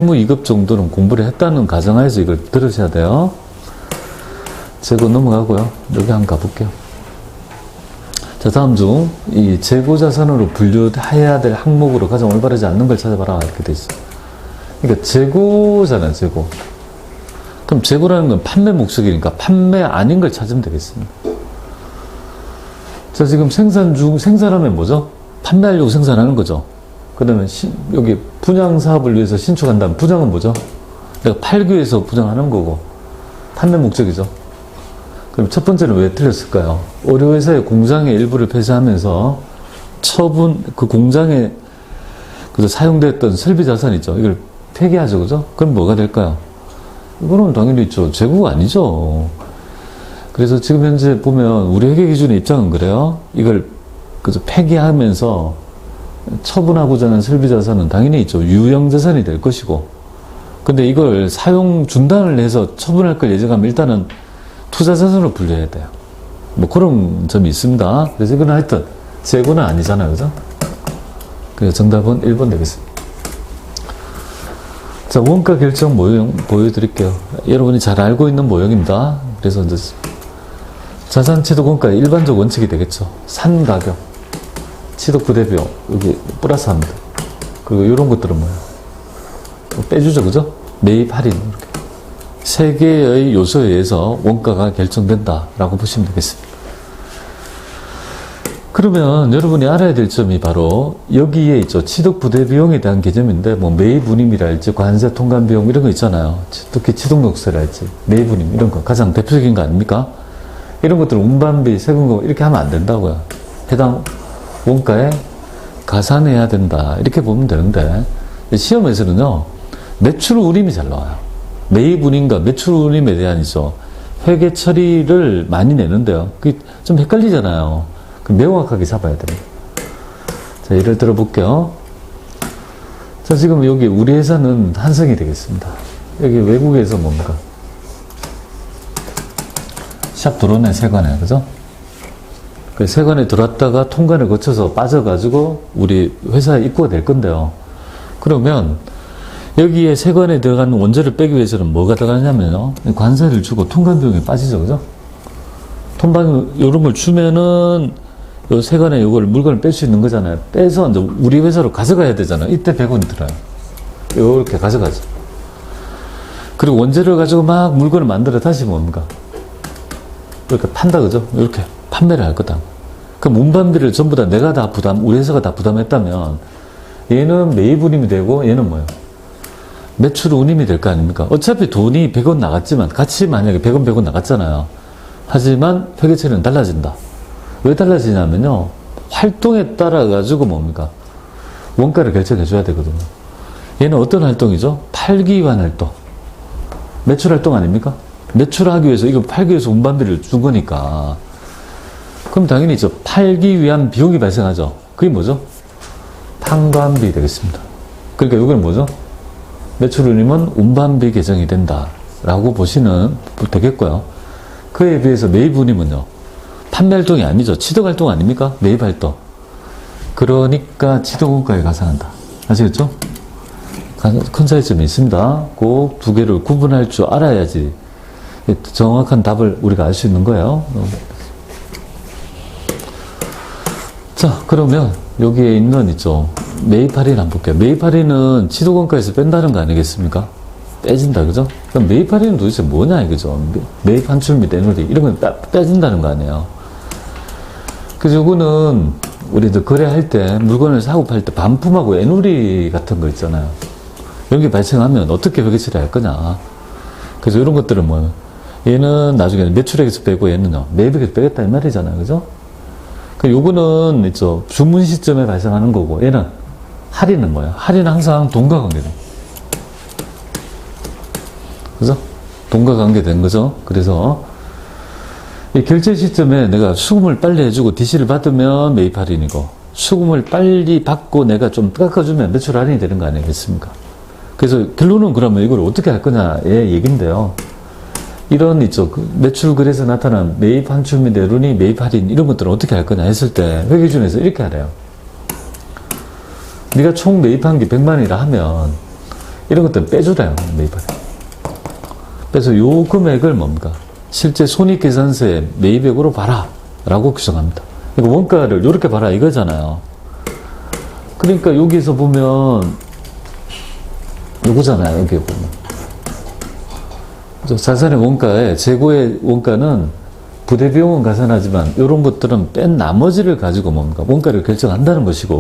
실무 2급 정도는 공부를 했다는 가정하에서 이걸 들으셔야 돼요. 재고 넘어가고요. 여기 한번 가볼게요. 자, 다음 중 이 재고자산으로 분류해야 될 항목으로 가장 올바르지 않는 걸 찾아봐라 이렇게 돼 있어요. 그러니까 재고잖아요, 재고. 그럼 재고라는 건 판매 목적이니까 판매 아닌 걸 찾으면 되겠습니다. 자, 지금 생산하면 뭐죠? 판매하려고 생산하는 거죠. 그 다음에 여기 분양 사업을 위해서 신축한다면 분양은 뭐죠? 내가 팔기 위해서 분양하는 거고 판매 목적이죠. 그럼 첫 번째는 왜 틀렸을까요? 의료회사의 공장의 일부를 폐쇄하면서 그 공장에 사용됐던 설비 자산이죠. 이걸 폐기하죠, 그죠? 그럼 뭐가 될까요? 이거는 당연히 있죠. 재고가 아니죠. 그래서 지금 현재 보면 우리 회계 기준의 입장은 그래요. 이걸 폐기하면서 처분하고자 하는 설비 자산은 당연히 있죠. 유형 자산이 될 것이고. 근데 이걸 사용 중단을 해서 처분할 걸 예정하면 일단은 투자 자산으로 분류해야 돼요. 뭐 그런 점이 있습니다. 그래서 이건 하여튼 재고는 아니잖아요, 그죠? 그래서 정답은 1번 되겠습니다. 자, 원가 결정 모형 보여드릴게요. 여러분이 잘 알고 있는 모형입니다. 그래서 이제 자산 취득 원가의 일반적 원칙이 되겠죠. 산 가격, 취득 부대비용, 여기 플러스 합니다. 그리고 이런 것들은 뭐예요? 빼주죠, 그죠? 매입 할인, 이렇게. 세 개의 요소에 의해서 원가가 결정된다라고 보시면 되겠습니다. 그러면 여러분이 알아야 될 점이 바로 여기에 있죠. 취득 부대 비용에 대한 개념인데 뭐 매입 운임이랄지 관세 통관 비용 이런 거 있잖아요. 특히 취득록세랄지 매입 운임 이런 거 가장 대표적인 거 아닙니까? 이런 것들은 운반비, 세금금 이렇게 하면 안 된다고요. 해당 원가에 가산해야 된다 이렇게 보면 되는데 시험에서는요 매출 운임이 잘 나와요. 매입 운임과 매출 운임에 대한 회계 처리를 많이 내는데요. 그게 좀 헷갈리잖아요. 명확하게 잡아야 됩니다. 자, 예를 들어 볼게요. 자, 지금 여기 우리 회사는 한성이 되겠습니다. 여기 외국에서 뭡니까? 샵 들어오네, 세관에, 그죠? 그 세관에 들어왔다가 통관을 거쳐서 빠져가지고 우리 회사에 입고가 될 건데요. 그러면 여기에 세관에 들어가는 원재를 빼기 위해서는 뭐가 들어가냐면요. 관세를 주고 통관 비용이 빠지죠, 그죠? 통관, 요런 걸 주면은 요 세관에 요걸 물건을 뺄 수 있는 거잖아요. 빼서 이제 우리 회사로 가져가야 되잖아요. 이때 100원이 들어요. 요렇게 가져가죠. 그리고 원재를 가지고 막 물건을 만들어 다시 뭡니까? 이렇게 판다, 그죠? 이렇게 판매를 할 거다. 그럼 운반비를 전부 다 내가 다 우리 회사가 다 부담했다면 얘는 매입 운임이 되고 얘는 뭐예요? 매출 운임이 될 거 아닙니까? 어차피 돈이 100원 나갔지만 같이 만약에 100원 나갔잖아요. 하지만 회계처리는 달라진다. 왜 달라지냐면요. 활동에 따라 가지고 뭡니까? 원가를 결정해 줘야 되거든요. 얘는 어떤 활동이죠? 팔기 위한 활동. 매출 활동 아닙니까? 매출하기 위해서 이거 팔기 위해서 운반비를 준 거니까. 그럼 당연히 팔기 위한 비용이 발생하죠. 그게 뭐죠? 판관비 되겠습니다. 그러니까 이건 뭐죠? 매출 운임은 운반비 계정이 된다라고 보시면 되겠고요. 그에 비해서 매입 운임은요. 판매 활동이 아니죠. 취득 활동 아닙니까? 매입 활동. 그러니까 취득 원가에 가산한다. 아시겠죠? 큰 차이점이 있습니다. 꼭 두 개를 구분할 줄 알아야지 정확한 답을 우리가 알 수 있는 거예요. 자, 그러면 여기에 있는 매입 할인 한번 볼게요. 매입 할인은 취득 원가에서 뺀다는 거 아니겠습니까? 빼진다, 그죠? 그럼 매입 할인은 도대체 뭐냐, 이거죠? 매입 환출 및 애누리, 이런 건 빼진다는 거 아니에요? 그래서 요거는 우리도 거래할 때, 물건을 사고 팔 때 반품하고 애누리 같은 거 있잖아요. 이런 게 발생하면 어떻게 회계 처리할 거냐. 그래서 이런 것들은 뭐예요? 얘는 나중에 매출액에서 빼고 얘는요, 매입액에서 빼겠다, 이 말이잖아요, 그죠? 그 요거는 주문 시점에 발생하는 거고, 얘는 할인은 뭐예요? 할인은 항상 돈과 관계돼요. 그죠? 돈과 관계된 거죠. 그래서 이 결제 시점에 내가 수금을 빨리 해주고 DC를 받으면 매입 할인이고 수금을 빨리 받고 내가 좀 깎아주면 매출 할인이 되는 거 아니겠습니까? 그래서 결론은 그러면 이걸 어떻게 할 거냐의 얘기인데요. 이런 매출 글에서 나타난 매입 환출 및 애누리, 매입 할인 이런 것들은 어떻게 할 거냐 했을 때 회계기준에서 이렇게 하래요. 네가 총 매입한 게 100만이라 하면 이런 것들은 빼주래요. 매입할인. 그래서 요 금액을 뭡니까? 실제 손익계산서에 매입액으로 봐라 라고 규정합니다. 그러니까 원가를 요렇게 봐라 이거잖아요. 그러니까 여기서 보면 요거잖아요. 여기 보면 자산의 원가에 재고의 원가는 부대비용은 가산하지만 이런 것들은 뺀 나머지를 가지고 뭡니까? 원가를 결정한다는 것이고,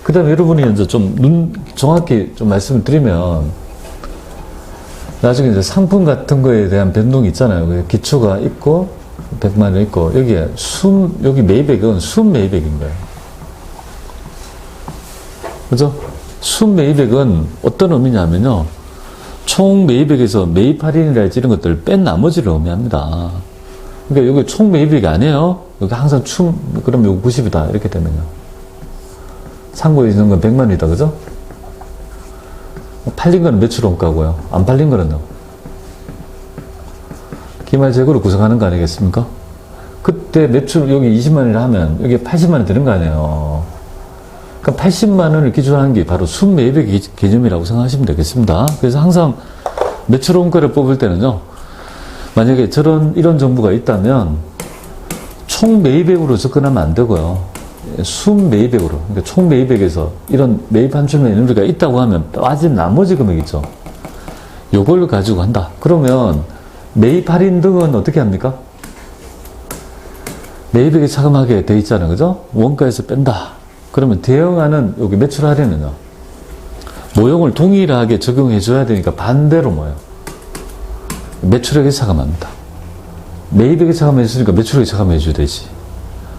그 다음에 여러분이 이제 좀 정확히 좀 말씀을 드리면 나중에 이제 상품 같은 거에 대한 변동이 있잖아요. 기초가 있고 100만 원 있고 여기에 여기 매입액은 순매입액인 거예요. 그죠? 순매입액은 어떤 의미냐면요. 총 매입액에서 매입 할인이랄지 이런 것들을 뺀 나머지를 의미합니다. 그러니까 여기 총 매입액이 아니에요. 여기 항상 그럼 요거 90이다. 이렇게 되면요. 상고에 있는 건 100만 원이다. 그죠? 팔린 거는 매출 원가고요. 안 팔린 거는요. 기말 재고를 구성하는 거 아니겠습니까? 그때 매출 여기 20만 원이라 하면 여기 80만 원 되는 거 아니에요. 그러니까 80만 원을 기준으로 하는 게 바로 순매입액 개념이라고 생각하시면 되겠습니다. 그래서 항상 매출 원가를 뽑을 때는요. 만약에 이런 정보가 있다면 총 매입액으로 접근하면 안 되고요. 순매입액으로, 그러니까 총 매입액에서 이런 매입 한출매 우리가 있다고 하면 빠진 나머지 금액 있죠. 요걸 가지고 한다. 그러면 매입 할인 등은 어떻게 합니까? 매입액에 차감하게 돼 있잖아요. 그죠? 원가에서 뺀다. 그러면 대응하는 여기 매출 할인은요. 모형을 동일하게 적용해 줘야 되니까 반대로 뭐예요? 매출액에 차감합니다. 매입액에 차감해 주니까 매출액에 차감해 줘야 되지.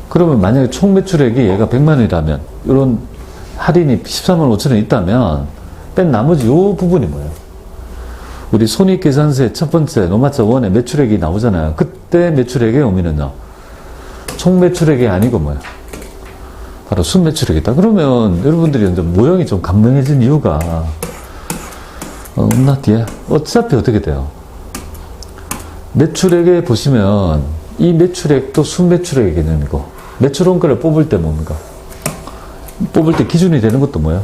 그러면 만약에 총 매출액이 얘가 100만 원이라면 이런 할인이 13만 5천 원 있다면 뺀 나머지 요 부분이 뭐예요? 우리 손익계산서의 첫 번째 노마차 1에 매출액이 나오잖아요. 그때 매출액의 의미는요. 총 매출액이 아니고 뭐예요? 바로 순매출액이다. 그러면 여러분들이 이제 모형이 좀 간명해진 이유가 없나 뒤에? 어차피 어떻게 돼요? 매출액에 보시면 이 매출액도 순매출액의 개념이고 매출 원가를 뽑을 때 뭡니까? 뽑을 때 기준이 되는 것도 뭐예요?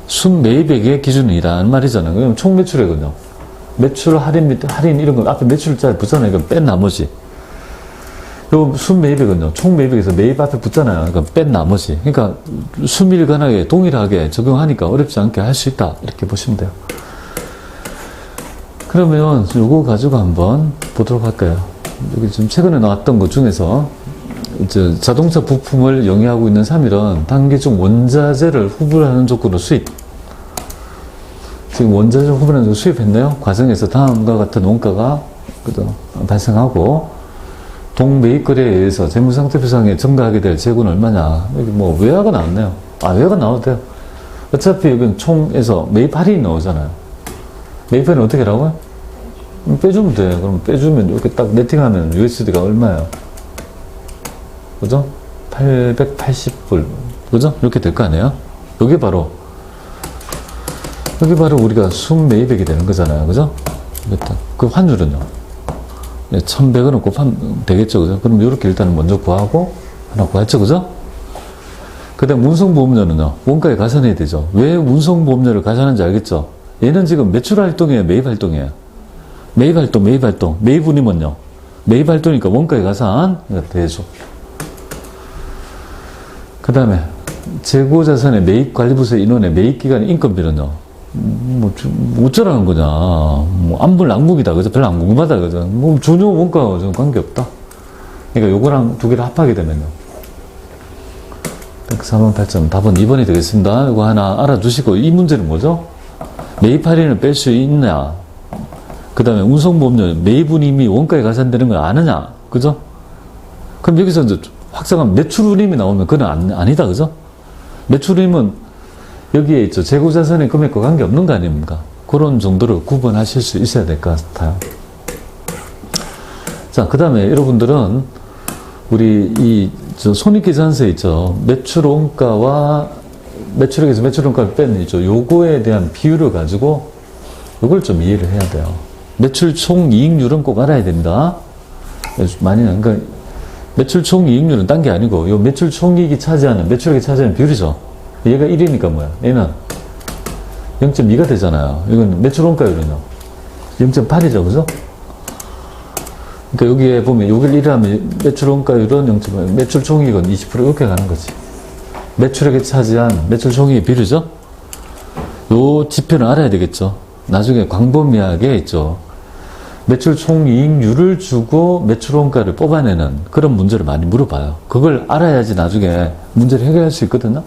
순매입액의 기준이라는 말이잖아요. 그럼 총 매출액은요? 매출 할인 이런 거 앞에 매출자를 붙잖아요. 이건 뺀 나머지. 요 순매입액은요? 총 매입액에서 매입 앞에 붙잖아요. 그러니까 뺀 나머지. 그러니까 수밀관하게 동일하게 적용하니까 어렵지 않게 할 수 있다. 이렇게 보시면 돼요. 그러면 요거 가지고 한번 보도록 할까요? 여기 좀 최근에 나왔던 것 중에서 자동차 부품을 영위하고 있는 3일은 단기 중 원자재를 후불하는 조건으로 수입. 지금 원자재를 후불하는 조건으로 수입했네요. 과정에서 다음과 같은 원가가 발생하고 동매입 거래에 의해서 재무상태표상에 증가하게 될 재고는 얼마냐. 여기 뭐 외화가 나왔네요. 외화가 나와도 돼요. 어차피 여기는 총에서 매입 할인이 나오잖아요. 매입 할인 어떻게 하라고요? 빼주면 돼. 그럼 빼주면 이렇게 딱 네팅하면 USD가 얼마예요? 그죠? 880불. 그죠? 이렇게 될 거 아니에요? 여기 바로 우리가 순매입액이 되는 거잖아요. 그죠? 그 환율은요? 1100원을 곱하면 되겠죠. 그죠? 그럼 이렇게 일단은 먼저 구하고, 하나 구했죠. 그죠? 그 다음 운송보험료는요? 원가에 가산해야 되죠. 왜 운송보험료를 가산하는지 알겠죠? 얘는 지금 매출활동이에요? 매입활동이에요? 매입활동. 매입운임은요? 매입활동이니까 원가에 가산 되죠. 그 다음에 재고자산의 매입관리부서 인원의 매입기간 인건비는요? 어쩌라는 거냐. 안불낭국이다. 그죠? 별로 안 궁금하다. 그죠? 전혀 원가와 좀 관계없다. 그러니까 요거랑 두 개를 합하게 되면요. 148점. 답은 2번이 되겠습니다. 이거 하나 알아두시고, 이 문제는 뭐죠? 매입 할인을 뺄 수 있냐? 그 다음에 운송보험료, 매입운임이 원가에 가산되는 걸 아느냐? 그죠? 그럼 여기서 이제 확정하면 매출운임이 나오면 그건 아니다. 그죠? 매출운임은 여기에 있죠. 재고자산의 금액과 관계없는 거 아닙니까? 그런 정도로 구분하실 수 있어야 될 것 같아요. 자, 그 다음에 여러분들은 우리 손익계산서에 있죠. 매출원가와 매출액에서 매출원가를 뺀 있죠. 요거에 대한 비율을 가지고 요걸 좀 이해를 해야 돼요. 매출 총 이익률은 꼭 알아야 됩니다. 그러니까 매출 총 이익률은 딴 게 아니고 요 매출 총이익이 차지하는 매출액이 차지하는 비율이죠. 얘가 1이니까 뭐야? 얘는 0.2가 되잖아요. 이건 매출 원가율은요. 0.8이죠. 그죠? 그러니까 여기에 보면 여기를 1하면 매출 원가율은 0.8, 매출 총익은 20% 이렇게 가는 거지. 매출액에 차지한 매출 총익의 비율이죠. 요 지표는 알아야 되겠죠. 나중에 광범위하게 있죠. 매출 총이익률을 주고 매출 원가를 뽑아내는 그런 문제를 많이 물어봐요. 그걸 알아야지 나중에 문제를 해결할 수 있거든요.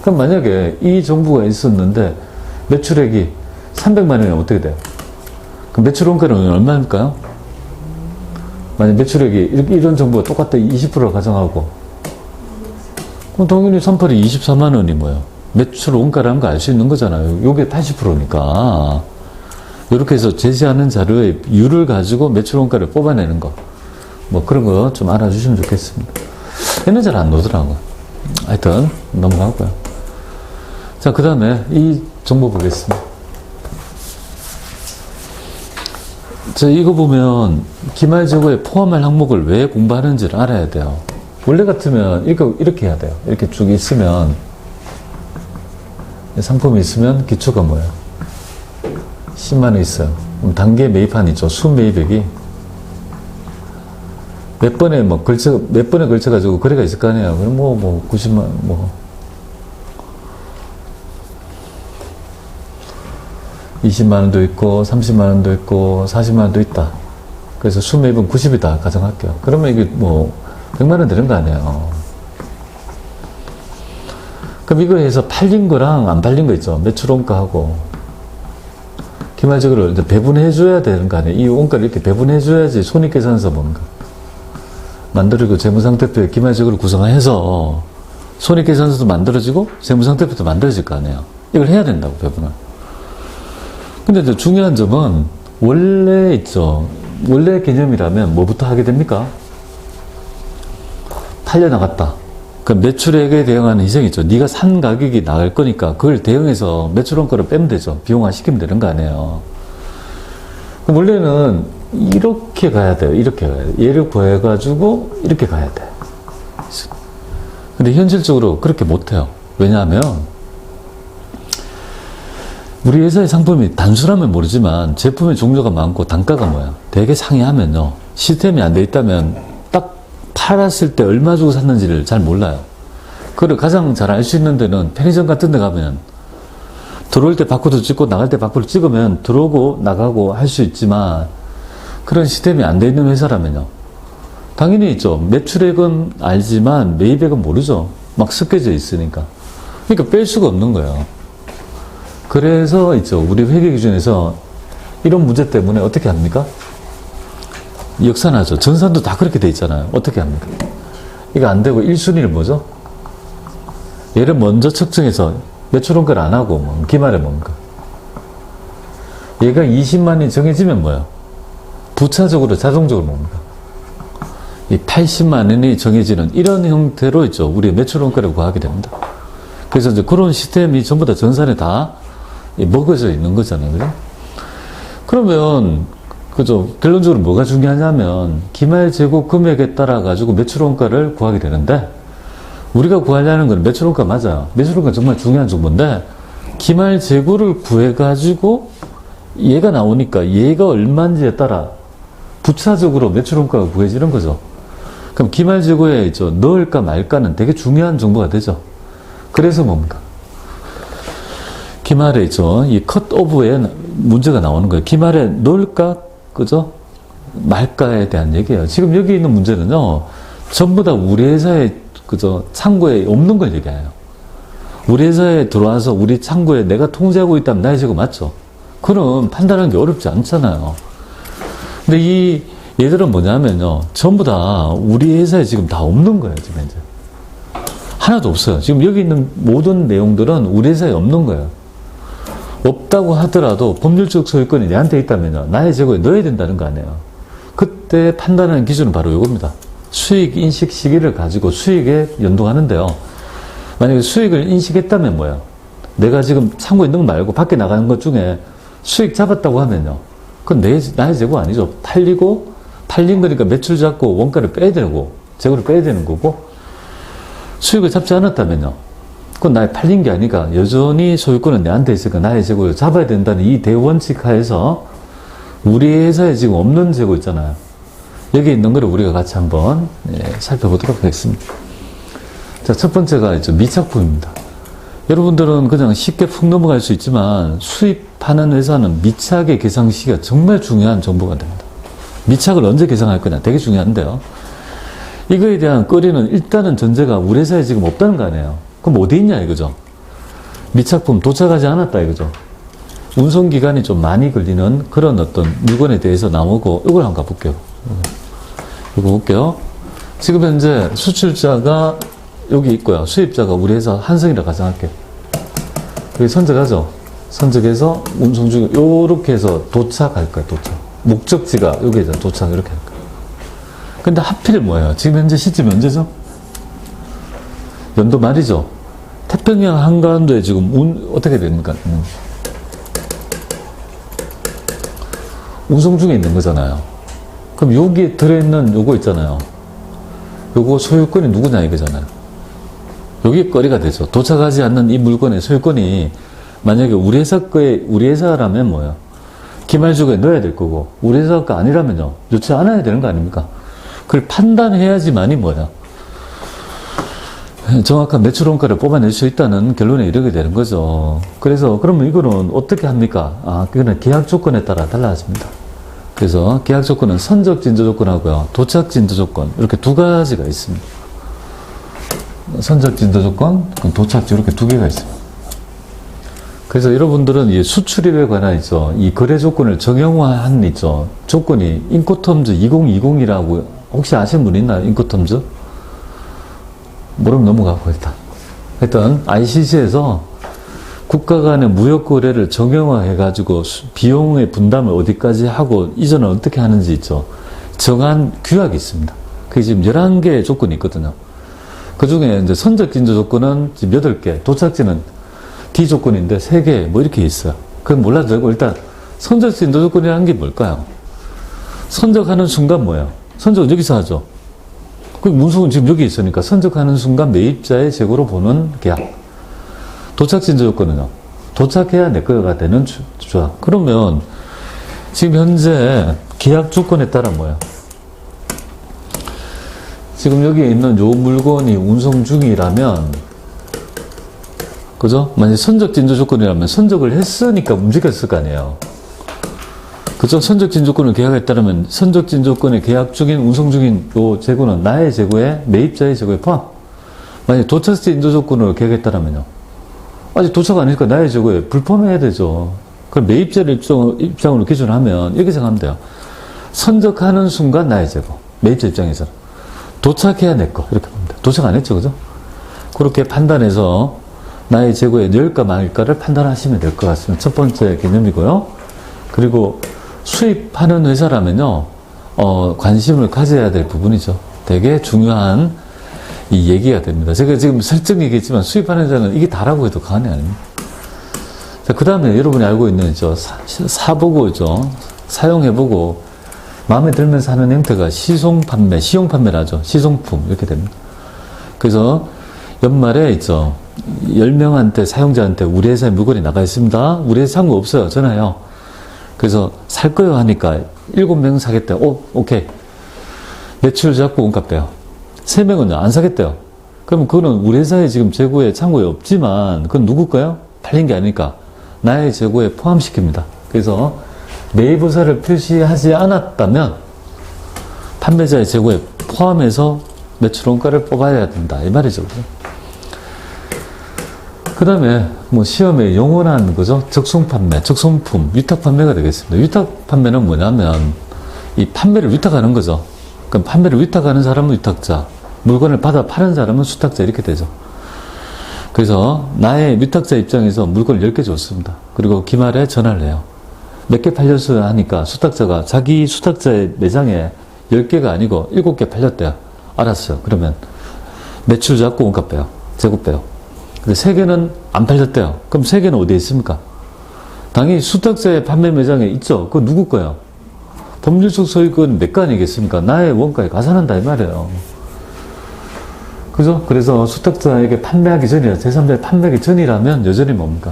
그럼 만약에 이 정보가 있었는데 매출액이 300만 원이면 어떻게 돼요? 그럼 매출 원가는 얼마일까요? 만약 매출액이 이런 정보가 똑같다 20%를 가정하고 그럼 당연히 3팔이 24만 원이 뭐예요? 매출 원가라는 거 알 수 있는 거잖아요. 요게 80%니까. 이렇게 해서 제시하는 자료의 율을 가지고 매출 원가를 뽑아내는 거. 뭐 그런 거 좀 알아주시면 좋겠습니다. 얘는 잘 안 나오더라고요. 하여튼 넘어가고요. 자, 그 다음에 이 정보 보겠습니다. 자, 이거 보면 기말재고에 포함할 항목을 왜 공부하는지를 알아야 돼요. 원래 같으면 이거 이렇게 해야 돼요. 이렇게 쭉 있으면 상품이 있으면 기초가 뭐예요? 10만 원 있어요. 그럼 단계 매입한 있죠. 순매입액이 몇 번에 걸쳐가지고 거래가 있을 거 아니에요. 그럼 뭐 90만 뭐 20만 원도 있고 30만 원도 있고 40만 원도 있다. 그래서 순매입은 90이다 가정할게요. 그러면 이게 뭐 100만 원 되는 거 아니에요. 그럼 이거 해서 팔린 거랑 안 팔린 거 있죠. 매출 원가하고 기말재고를 이제 배분해 줘야 되는 거 아니에요. 이 원가를 이렇게 배분해 줘야지 손익계산서 뭔가 만들고 재무상태표에 기말재고를 구성해서 손익계산서도 만들어지고 재무상태표도 만들어질 거 아니에요. 이걸 해야 된다고 배분을. 근데 이제 중요한 점은 원래 있죠. 원래 개념이라면 뭐부터 하게 됩니까? 팔려나갔다. 그 매출액에 대응하는 희생이 있죠. 네가 산 가격이 나갈 거니까 그걸 대응해서 매출원가를 빼면 되죠. 비용화 시키면 되는 거 아니에요. 그럼 원래는 이렇게 가야 돼요. 이렇게 가야 돼요. 얘를 구해가지고 이렇게 가야 돼. 근데 현실적으로 그렇게 못해요. 왜냐하면 우리 회사의 상품이 단순하면 모르지만 제품의 종류가 많고 단가가 뭐야? 되게 상이하면요. 시스템이 안 돼 있다면 딱 팔았을 때 얼마 주고 샀는지를 잘 몰라요. 그걸 가장 잘 알 수 있는 데는 편의점 같은 데 가면 들어올 때 바코드 찍고 나갈 때 바코드 찍으면 들어오고 나가고 할 수 있지만 그런 시스템이 안 돼 있는 회사라면요. 당연히 있죠. 매출액은 알지만 매입액은 모르죠. 막 섞여져 있으니까. 그러니까 뺄 수가 없는 거예요. 그래서 있죠. 우리 회계 기준에서 이런 문제 때문에 어떻게 합니까? 역산하죠. 전산도 다 그렇게 돼 있잖아요. 어떻게 합니까? 이거 안 되고 1순위는 뭐죠? 얘를 먼저 측정해서 매출원가를 안 하고 뭐 기말에 뭡니까? 얘가 20만이 정해지면 뭐예요? 부차적으로 자동적으로 뭡니까? 이 80만 원이 정해지는 이런 형태로 있죠. 우리 매출원가를 구하게 됩니다. 그래서 이제 그런 시스템이 전부 다 전산에 다 먹어져 있는 거잖아요. 그죠? 그러면, 그죠? 결론적으로 뭐가 중요하냐면, 기말 재고 금액에 따라 가지고 매출원가를 구하게 되는데, 우리가 구하려는 건 매출원가 맞아요. 매출원가 정말 중요한 정보인데, 기말 재고를 구해가지고, 얘가 나오니까 얘가 얼마인지에 따라 부차적으로 매출원가가 구해지는 거죠. 그럼 기말 재고에 있죠. 넣을까 말까는 되게 중요한 정보가 되죠. 그래서 뭡니까? 기말에 있죠. 이 컷오브에 문제가 나오는 거예요. 기말에 넣을까, 그죠? 말까에 대한 얘기예요. 지금 여기 있는 문제는요, 전부 다 우리 회사에, 그죠? 창고에 없는 걸 얘기해요. 우리 회사에 들어와서 우리 창고에 내가 통제하고 있다면 나의 재고 맞죠? 그럼 판단하는 게 어렵지 않잖아요. 근데 이 얘들은 뭐냐면요, 전부 다 우리 회사에 지금 다 없는 거예요, 지금 현재. 하나도 없어요. 지금 여기 있는 모든 내용들은 우리 회사에 없는 거예요. 없다고 하더라도 법률적 소유권이 내한테 있다면요, 나의 재고에 넣어야 된다는 거 아니에요. 그때 판단하는 기준은 바로 이겁니다. 수익 인식 시기를 가지고 수익에 연동하는데요. 만약에 수익을 인식했다면 뭐예요? 내가 지금 창고에 있는 거 말고 밖에 나가는 것 중에 수익 잡았다고 하면요, 그건 나의 재고 아니죠. 팔린 거니까 매출 잡고 원가를 빼야 되고 재고를 빼야 되는 거고, 수익을 잡지 않았다면요, 그건 나에 팔린 게 아니라 여전히 소유권은 내한테 있으니까 나의 재고를 잡아야 된다는 이 대원칙 하에서 우리 회사에 지금 없는 재고 있잖아요. 여기 있는 거를 우리가 같이 한번 살펴보도록 하겠습니다. 자, 첫 번째가 이제 미착품입니다. 여러분들은 그냥 쉽게 푹 넘어갈 수 있지만 수입하는 회사는 미착의 계상 시기가 정말 중요한 정보가 됩니다. 미착을 언제 계상할 거냐 되게 중요한데요. 이거에 대한 거리는 일단은 전제가 우리 회사에 지금 없다는 거 아니에요. 그럼 어디 있냐 이거죠. 미착품 도착하지 않았다 이거죠. 운송기간이 좀 많이 걸리는 그런 어떤 물건에 대해서 나오고 이걸 한번 가볼게요. 이거 볼게요. 지금 현재 수출자가 여기 있고요. 수입자가 우리 회사 한성이라 가정할게요. 여기 선적하죠. 선적해서 운송 중 요렇게 해서 도착할 거예요. 도착. 목적지가 여기에서 도착 이렇게 할 거예요. 근데 하필 뭐예요? 지금 현재 시점이 언제죠? 연도 말이죠. 태평양 한가운데에 지금 어떻게 됩니까? 운송 중에 있는 거잖아요. 그럼 여기에 들어있는 요거 있잖아요. 요거 소유권이 누구냐 이거잖아요. 여기 거리가 되죠. 도착하지 않는 이 물건의 소유권이 만약에 우리 회사라면 뭐예요? 기말주고에 넣어야 될 거고 우리 회사가 아니라면요. 넣지 않아야 되는 거 아닙니까? 그걸 판단해야지만이 뭐야? 정확한 매출 원가를 뽑아낼 수 있다는 결론에 이르게 되는 거죠. 그래서 그러면 이거는 어떻게 합니까? 그거는 계약 조건에 따라 달라집니다. 그래서 계약 조건은 선적 진도 조건하고요. 도착 진도 조건 이렇게 두 가지가 있습니다. 선적 진도 조건, 도착 이렇게 두 개가 있습니다. 그래서 여러분들은 이 수출입에 관한 있죠. 이 거래 조건을 정형화한 있죠. 조건이 인코텀즈 2020이라고 혹시 아시는 분 있나요? 인코텀즈? 모르면 넘어가고 일단 ICC에서 국가 간의 무역 거래를 정형화해 가지고 비용의 분담을 어디까지 하고 이전은 어떻게 하는지 있죠. 정한 규약이 있습니다. 그게 지금 11개의 조건이 있거든요. 그 중에 이제 선적 진도 조건은 지금 8개, 도착지는 D 조건인데 3개 뭐 이렇게 있어요. 그건 몰라도 되고 일단 선적 진도 조건이라는 게 뭘까요? 선적하는 순간 뭐예요? 선적은 여기서 하죠. 그 운송은 지금 여기 있으니까 선적하는 순간 매입자의 재고로 보는 계약. 도착 진도 조건은요. 도착해야 내 거가 되는 조약. 그러면 지금 현재 계약 조건에 따라 뭐예요? 지금 여기 있는 요 물건이 운송 중이라면 그죠? 만약 선적 진도 조건이라면 선적을 했으니까 움직였을 거 아니에요. 그죠? 선적 진조건을 계약했다면 선적 진조건에 계약 중인 운송 중인 요 재고는 나의 재고에 매입자의 재고에 포함. 만약 도착 진조조건으로 계약했다면요. 아직 도착 안 하니까 나의 재고에 불포함해야 되죠. 그럼 매입자를 입장으로 기준하면 이렇게 생각하면 돼요. 선적하는 순간 나의 재고. 매입자 입장에서는. 도착해야 내 거. 이렇게 봅니다. 도착 안 했죠. 그죠? 그렇게 판단해서 나의 재고에 넣을까 말까를 판단하시면 될 것 같습니다. 첫 번째 개념이고요. 그리고 수입하는 회사라면요, 관심을 가져야 될 부분이죠. 되게 중요한 이 얘기가 됩니다. 제가 지금 설정 얘기했지만 수입하는 회사는 이게 다라고 해도 과언이 아닙니다. 자, 그 다음에 여러분이 알고 있는 사보고죠. 사용해보고 마음에 들면서 하는 형태가 시송판매, 시용판매를 하죠. 시송품 이렇게 됩니다. 그래서 연말에 있죠. 10명한테 사용자한테 우리 회사에 물건이 나가 있습니다. 우리 회사 산 거 없어요. 전화해요. 그래서 살 거요 하니까 7명 사겠대요. 오케이. 매출 잡고 원가 빼요. 3명은 안 사겠대요. 그럼 그거는 우리 회사에 지금 재고에 창고에 없지만 그건 누구 거예요? 팔린 게 아니니까 나의 재고에 포함시킵니다. 그래서 매입 의사를 표시하지 않았다면 판매자의 재고에 포함해서 매출 원가를 뽑아야 된다. 이 말이죠. 그 다음에 뭐 시험에 영원한 거죠. 적송 판매, 적송품, 위탁 판매가 되겠습니다. 위탁 판매는 뭐냐면 이 판매를 위탁하는 거죠. 그럼 판매를 위탁하는 사람은 위탁자, 물건을 받아 파는 사람은 수탁자 이렇게 되죠. 그래서 나의 위탁자 입장에서 물건을 10개 줬습니다. 그리고 기말에 전화를 해요. 몇 개 팔렸어야 하니까 수탁자가 자기 수탁자의 매장에 10개가 아니고 7개 팔렸대요. 알았어요. 그러면 매출 잡고 원가 빼요. 재고 빼요. 근데 3개는 안 팔렸대요. 그럼 3개는 어디에 있습니까? 당연히 수탁자의 판매 매장에 있죠. 그거 누구 거예요? 법률적 소유권 내 거 아니겠습니까? 나의 원가에 가산한다 이 말이에요. 그죠? 그래서 수탁자에게 판매하기 전이라, 제3자에 판매하기 전이라면 여전히 뭡니까?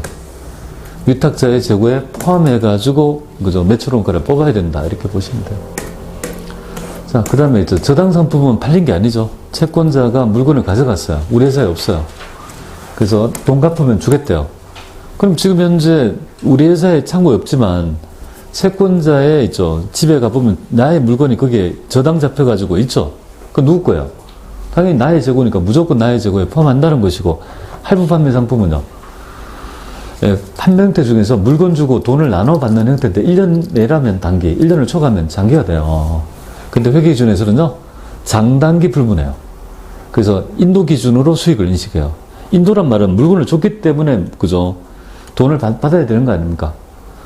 위탁자의 재고에 포함해가지고, 그죠? 매출원가를 뽑아야 된다. 이렇게 보시면 돼요. 자, 그 다음에 이제 저당 상품은 팔린 게 아니죠. 채권자가 물건을 가져갔어요. 우리 회사에 없어요. 그래서 돈 갚으면 주겠대요. 그럼 지금 현재 우리 회사에 창고에 없지만 채권자의 있죠. 집에 가보면 나의 물건이 거기에 저당 잡혀가지고 있죠. 그거 누구 거예요? 당연히 나의 재고니까 무조건 나의 재고에 포함한다는 것이고, 할부 판매 상품은요. 예, 판매 형태 중에서 물건 주고 돈을 나눠 받는 형태인데 1년 내라면 단기, 1년을 초과하면 장기가 돼요. 근데 회계 기준에서는요, 장단기 불문해요. 그래서 인도 기준으로 수익을 인식해요. 인도란 말은 물건을 줬기 때문에, 그죠? 돈을 받아야 되는 거 아닙니까?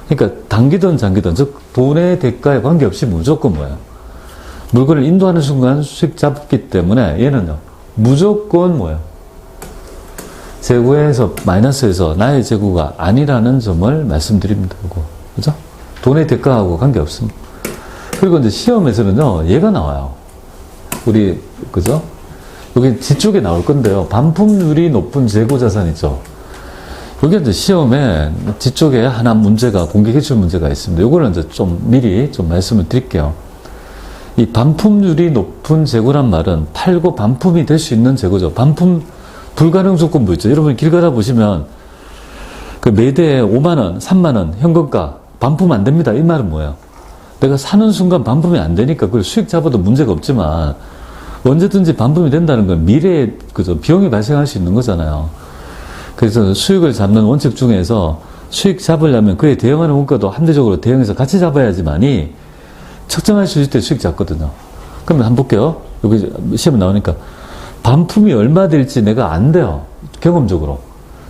그러니까 단기든 장기든, 즉, 돈의 대가에 관계없이 무조건 뭐예요? 물건을 인도하는 순간 수익 잡기 때문에 얘는요, 무조건 뭐예요? 재고에서, 마이너스에서 나의 재고가 아니라는 점을 말씀드립니다. 그죠? 돈의 대가하고 관계없습니다. 그리고 이제 시험에서는요, 얘가 나와요. 우리, 그죠? 여기 뒤쪽에 나올 건데요. 반품률이 높은 재고 자산 있죠? 여기 이제 시험에 뒤쪽에 하나 문제가, 공개 기출 문제가 있습니다. 요거는 이제 좀 미리 좀 말씀을 드릴게요. 이 반품률이 높은 재고란 말은 팔고 반품이 될 수 있는 재고죠. 반품 불가능 조건부 있죠. 여러분 길 가다 보시면 그 매대에 5만원, 3만원 현금가 반품 안 됩니다. 이 말은 뭐예요? 내가 사는 순간 반품이 안 되니까 그걸 수익 잡아도 문제가 없지만 언제든지 반품이 된다는 건 미래에 그저 비용이 발생할 수 있는 거잖아요. 그래서 수익을 잡는 원칙 중에서 수익 잡으려면 그에 대응하는 원가도 합리적으로 대응해서 같이 잡아야지만이 측정할 수 있을 때 수익 잡거든요. 그러면 한번 볼게요. 여기 시험에 나오니까 반품이 얼마 될지 내가 안 돼요. 경험적으로.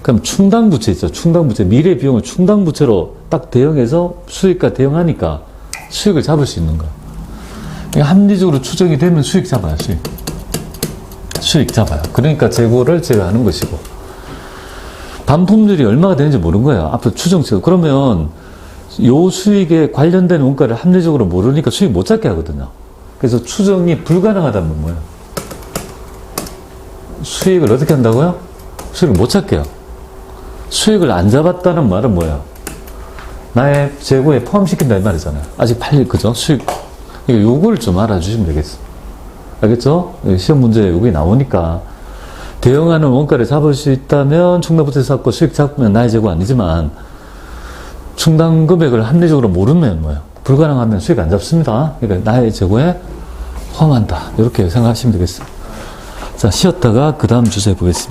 그럼 충당부채 있죠. 충당부채. 미래 비용을 충당부채로 딱 대응해서 수익과 대응하니까 수익을 잡을 수 있는 거예요. 그러니까 합리적으로 추정이 되면 수익 잡아요. 수익 잡아요. 그러니까 재고를 제외하는 것이고, 반품률이 얼마가 되는지 모르는 거예요. 앞으로 추정치고. 그러면 요 수익에 관련된 원가를 합리적으로 모르니까 수익 못 잡게 하거든요. 그래서 추정이 불가능하다면 뭐예요? 수익을 어떻게 한다고요? 수익을 못 찾게 해요. 수익을 안 잡았다는 말은 뭐예요? 나의 재고에 포함시킨다 이 말이잖아요. 아직 팔릴, 그죠? 수익. 요걸 좀 알아주시면 되겠어. 알겠죠? 시험 문제 여기 나오니까 대응하는 원가를 잡을 수 있다면 충당부채 잡고 수익 잡으면 나의 재고 아니지만 충당 금액을 합리적으로 모르면 뭐예요? 불가능하면 수익 안 잡습니다. 그러니까 나의 재고에 포함한다. 이렇게 생각하시면 되겠어요. 자, 쉬었다가 그 다음 주제 보겠습니다.